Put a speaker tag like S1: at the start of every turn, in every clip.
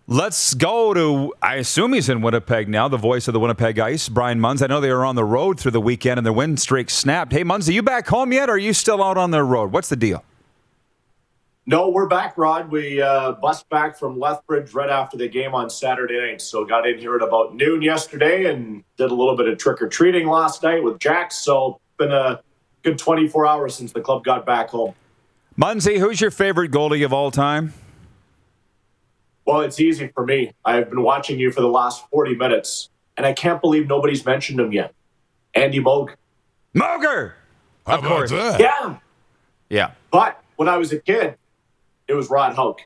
S1: Let's go to, I assume he's in Winnipeg now, the voice of the Winnipeg ICE, Brian Munz. I know they were on the road through the weekend and their win streak snapped. Hey, Munz, are you back home yet or are you still out on the road? What's the deal?
S2: No, we're back, Rod. We bust back from Lethbridge right after the game on Saturday night. So got in here at about noon yesterday and did a little bit of trick-or-treating last night with Jack. So it's been a good 24 hours since the club got back home.
S1: Munzie, who's your favorite goalie of all time?
S2: Well, it's easy for me. I've been watching you for the last 40 minutes, and I can't believe nobody's mentioned him yet. Andy Moog.
S1: Moger!
S3: How about that?
S2: Yeah. But when I was a kid, it was Rod Houck.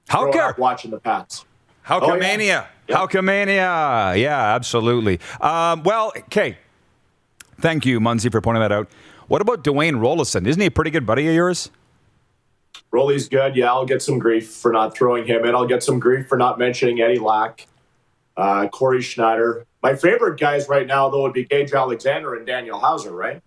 S1: Houker!
S2: Watching the Pats.
S1: Houkamania.
S2: Yep.
S1: Houkamania. Yeah, absolutely. Well, okay. Thank you, Munzie, for pointing that out. What about Dwayne Rollison? Isn't he a pretty good buddy of yours?
S2: Rolly's good. Yeah, I'll get some grief for not throwing him in. I'll get some grief for not mentioning Eddie Lack, Corey Schneider. My favorite guys right now, though, would be Gage Alexander and Daniel Hauser, right?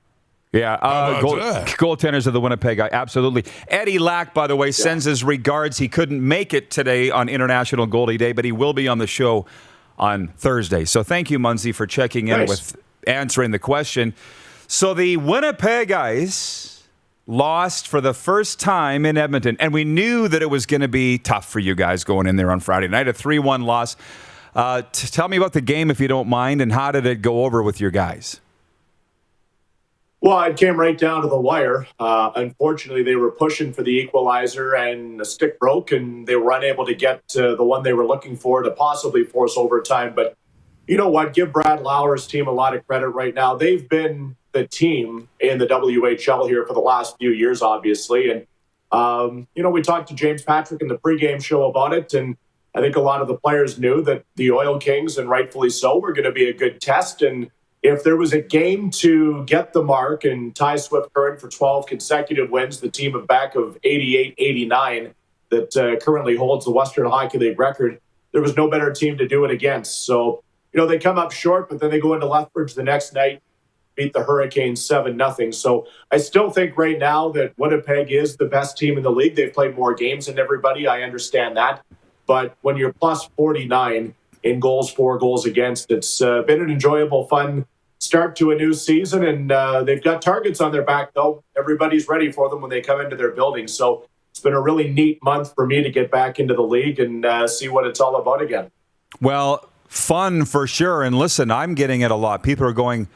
S1: Yeah, goaltenders of the Winnipeg ICE, absolutely. Eddie Lack, by the way, sends his regards. He couldn't make it today on International Goalie Day, but he will be on the show on Thursday. So thank you, Munzie, for checking in with answering the question. So the Winnipeg ICE lost for the first time in Edmonton, and we knew that it was going to be tough for you guys going in there on Friday night, a 3-1 loss. Tell me about the game, if you don't mind, and how did it go over with your guys?
S2: Well, it came right down to the wire. Unfortunately, they were pushing for the equalizer, and the stick broke, and they were unable to get the one they were looking for to possibly force overtime. But you know what? Give Brad Lauer's team a lot of credit right now. They've been the team in the WHL here for the last few years, obviously. And, we talked to James Patrick in the pregame show about it, and I think a lot of the players knew that the Oil Kings, and rightfully so, were going to be a good test. And if there was a game to get the mark and tie Swift Current for 12 consecutive wins, the team of back of 88-89 that currently holds the Western Hockey League record, there was no better team to do it against. So, they come up short, but then they go into Lethbridge the next night, beat the Hurricanes 7-0. So I still think right now that Winnipeg is the best team in the league. They've played more games than everybody. I understand that. But when you're plus 49 in goals, 4 goals against, it's been an enjoyable, fun start to a new season. And they've got targets on their back, though. Everybody's ready for them when they come into their building. So it's been a really neat month for me to get back into the league and see what it's all about again.
S1: Well, fun for sure. And listen, I'm getting it a lot. People are going,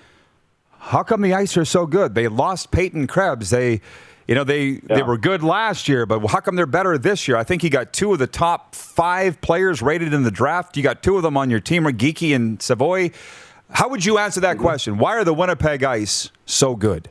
S1: how come the Ice are so good? They lost Peyton Krebs. They were good last year, but how come they're better this year? I think you got 2 of the top 5 players rated in the draft. You got 2 of them on your team, Geeky and Savoy. How would you answer that question? Why are the Winnipeg ICE so good?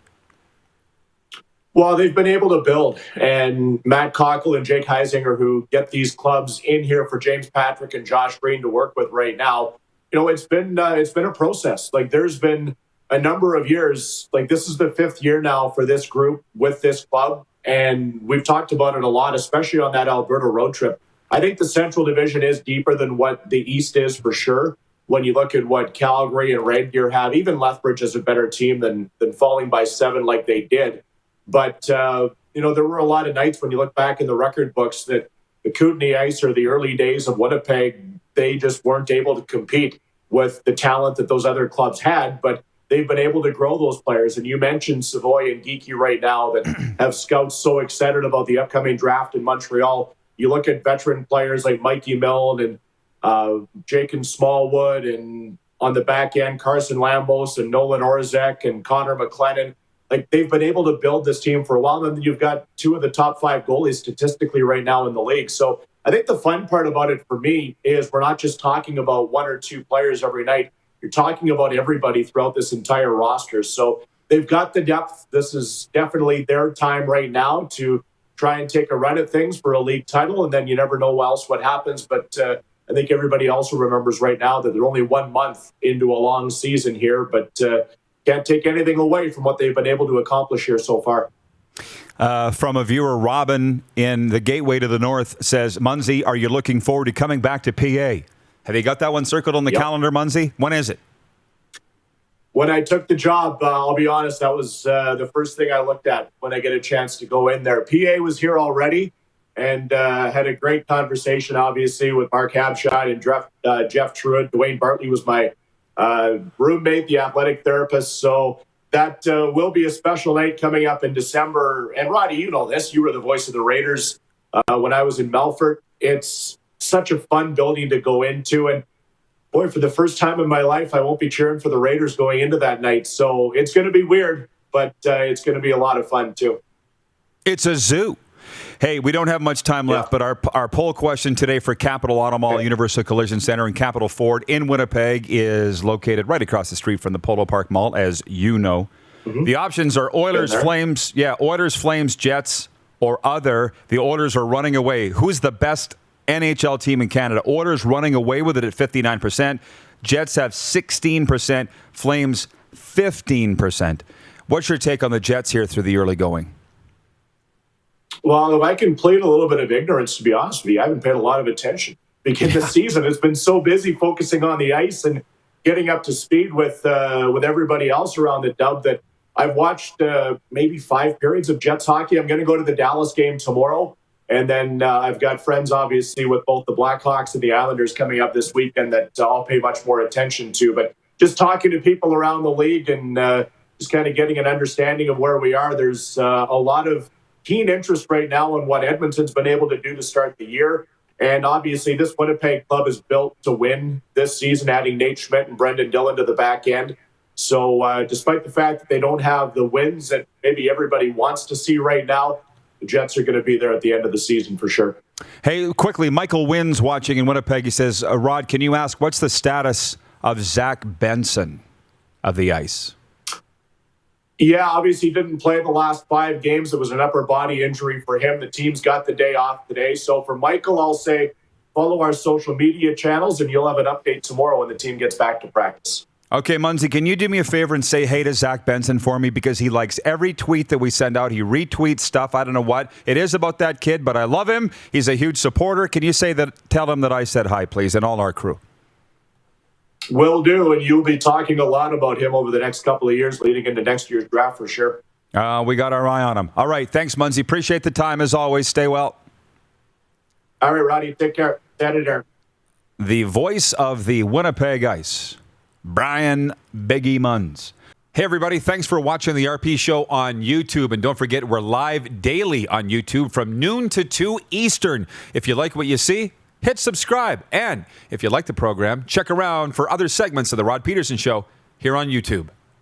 S2: Well, they've been able to build, and Matt Cockle and Jake Heisinger, who get these clubs in here for James Patrick and Josh Green to work with right now, it's been a process. Like, there's been a number of years, like this is the 5th year now for this group with this club, and we've talked about it a lot, especially on that Alberta road trip. I think the Central Division is deeper than what the East is for sure. When you look at what Calgary and Red Deer have, even Lethbridge is a better team than falling by 7 like they did. But, there were a lot of nights when you look back in the record books that the Kootenay Ice or the early days of Winnipeg, they just weren't able to compete with the talent that those other clubs had. But they've been able to grow those players. And you mentioned Savoy and Geeky right now that have scouts so excited about the upcoming draft in Montreal. You look at veteran players like Mikey Milne and Jake and Smallwood, and on the back end, Carson Lambos and Nolan Orzek and Connor McLennan. Like, they've been able to build this team for a while, and then you've got 2 of the top 5 goalies statistically right now in the league. So I think the fun part about it for me is we're not just talking about 1 or 2 players every night. You're talking about everybody throughout this entire roster. So they've got the depth. This is definitely their time right now to try and take a run at things for a league title, and then you never know else what happens. But I think everybody also remembers right now that they're only 1 month into a long season here, but can't take anything away from what they've been able to accomplish here so far.
S1: From a viewer, Robin in the Gateway to the North says, Munzie, are you looking forward to coming back to PA? Have you got that one circled on the calendar, Munzie? When is it?
S2: When I took the job, I'll be honest, that was the first thing I looked at when I get a chance to go in there. PA was here already, and had a great conversation, obviously, with Mark Habshot and Jeff Truitt. Dwayne Bartley was my roommate, the athletic therapist. So that will be a special night coming up in December. And Roddy, you know this. You were the voice of the Raiders when I was in Melfort. It's such a fun building to go into. And boy, for the first time in my life, I won't be cheering for the Raiders going into that night. So it's going to be weird, but it's going to be a lot of fun too.
S1: It's a zoo. Hey, we don't have much time left, but our poll question today for Capital Auto Mall Universal Collision Center and Capital Ford in Winnipeg is located right across the street from the Polo Park Mall, as you know. Mm-hmm. The options are Oilers, Flames, Oilers, Flames, Jets, or other. The Oilers are running away. Who's the best NHL team in Canada? Oilers running away with it at 59%. Jets have 16%. Flames 15%. What's your take on the Jets here through the early going?
S2: Well, if I can plead a little bit of ignorance, to be honest with you, I haven't paid a lot of attention because the season has been so busy focusing on the ice and getting up to speed with everybody else around the dub that I've watched maybe 5 periods of Jets hockey. I'm going to go to the Dallas game tomorrow. And then I've got friends, obviously, with both the Blackhawks and the Islanders coming up this weekend that I'll pay much more attention to. But just talking to people around the league and just kind of getting an understanding of where we are, there's a lot of keen interest right now in what Edmonton's been able to do to start the year. And obviously, this Winnipeg club is built to win this season, adding Nate Schmidt and Brendan Dillon to the back end. So despite the fact that they don't have the wins that maybe everybody wants to see right now, the Jets are going to be there at the end of the season for sure.
S1: Hey, quickly, Michael Wynn's watching in Winnipeg. He says, Rod, can you ask what's the status of Zach Benson of the Ice?
S2: Yeah, obviously he didn't play the last 5 games. It was an upper body injury for him. The team's got the day off today. So for Michael, I'll say follow our social media channels and you'll have an update tomorrow when the team gets back to practice.
S1: Okay, Munzy, can you do me a favor and say hey to Zach Benson for me? Because he likes every tweet that we send out. He retweets stuff. I don't know what it is about that kid, but I love him. He's a huge supporter. Can you tell him that I said hi, please, and all our crew?
S2: Will do, and you'll be talking a lot about him over the next couple of years leading into next year's draft for sure.
S1: We got our eye on him. All right, thanks, Munzy. Appreciate the time as always. Stay well.
S2: All right, Roddy, take care. Senator.
S1: The voice of the Winnipeg Ice, Brian Biggie Munz. Hey, everybody. Thanks for watching the RP Show on YouTube. And don't forget, we're live daily on YouTube from noon to 2 Eastern. If you like what you see, hit subscribe. And if you like the program, check around for other segments of The Rod Pedersen Show here on YouTube.